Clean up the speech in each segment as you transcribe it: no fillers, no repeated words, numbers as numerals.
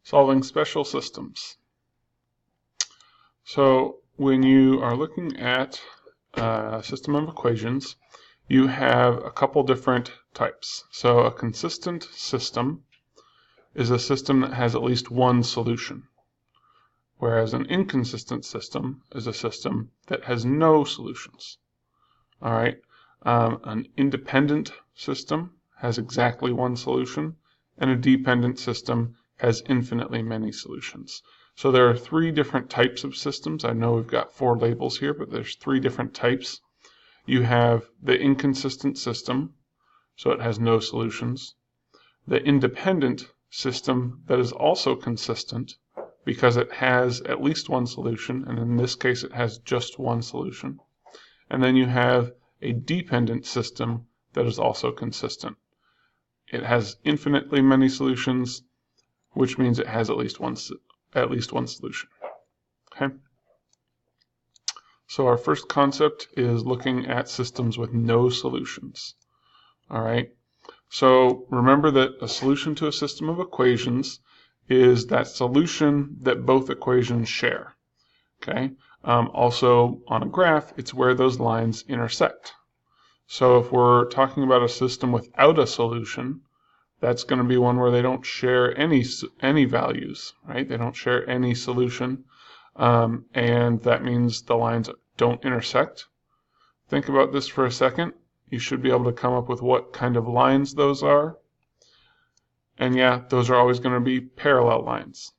Solving special systems. So when you are looking at a system of equations, you have a couple different types. So a consistent system is a system that has at least one solution, whereas an inconsistent system is a system that has no solutions. All right. An independent system has exactly one solution, and a dependent system has infinitely many solutions. So there are three different types of systems. I know we've got four labels here, but there's three different types. You have the inconsistent system, so it has no solutions. The independent system that is also consistent because it has at least one solution, and in this case it has just one solution. And then you have a dependent system that is also consistent. It has infinitely many solutions, which means it has at least one solution. Okay. So our first concept is looking at systems with no solutions. All right. So remember that a solution to a system of equations is that solution that both equations share. Okay. Also on a graph, it's where those lines intersect. So if we're talking about a system without a solution, that's going to be one where they don't share any values, right? They don't share any solution, and that means the lines don't intersect. Think about this for a second. You should be able to come up with what kind of lines those are. And yeah, those are always going to be parallel lines.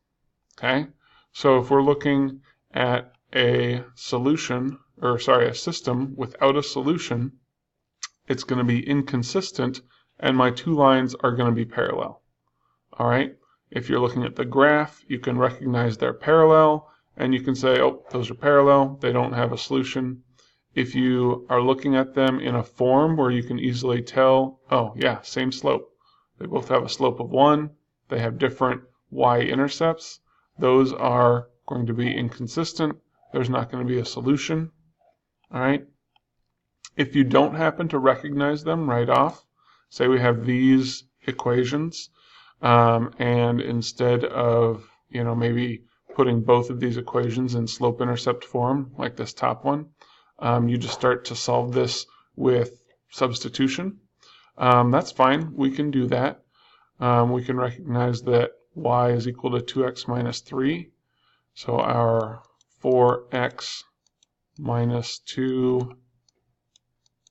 Okay? So if we're looking at a system without a solution, it's going to be inconsistent, and my two lines are going to be parallel. All right? If you're looking at the graph, you can recognize they're parallel, and you can say, oh, those are parallel, they don't have a solution. If you are looking at them in a form where you can easily tell, oh yeah, same slope. They both have a slope of 1, they have different y-intercepts, those are going to be inconsistent, there's not going to be a solution. All right? If you don't happen to recognize them right off, say we have these equations, and instead of, maybe putting both of these equations in slope-intercept form, like this top one, you just start to solve this with substitution. That's fine. We can do that. We can recognize that y is equal to 2x minus 3. So our 4x minus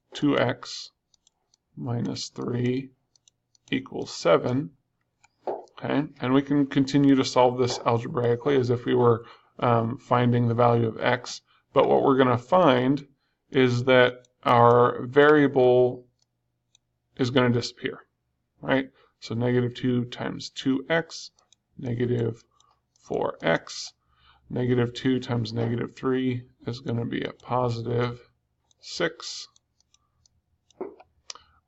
2x minus 3 equals 7. Okay, and we can continue to solve this algebraically as if we were finding the value of x. But what we're going to find is that our variable is going to disappear, right? So negative 2 times 2x, negative 4x, negative 2 times negative 3 is going to be a positive 6.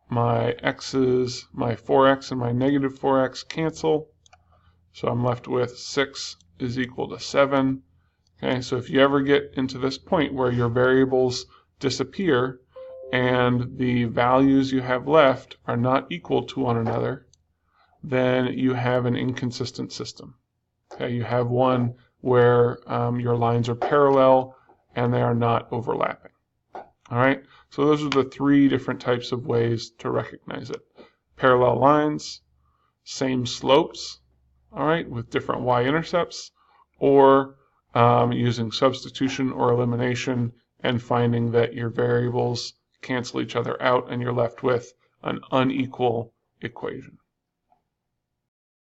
My x's, my 4x and my negative 4x cancel, so I'm left with 6 is equal to 7. Okay, so if you ever get into this point where your variables disappear and the values you have left are not equal to one another, then you have an inconsistent system. Okay, you have one where your lines are parallel and they are not overlapping. All right, so those are the three different types of ways to recognize it. Parallel lines, same slopes, all right, with different y-intercepts, or using substitution or elimination and finding that your variables cancel each other out and you're left with an unequal equation.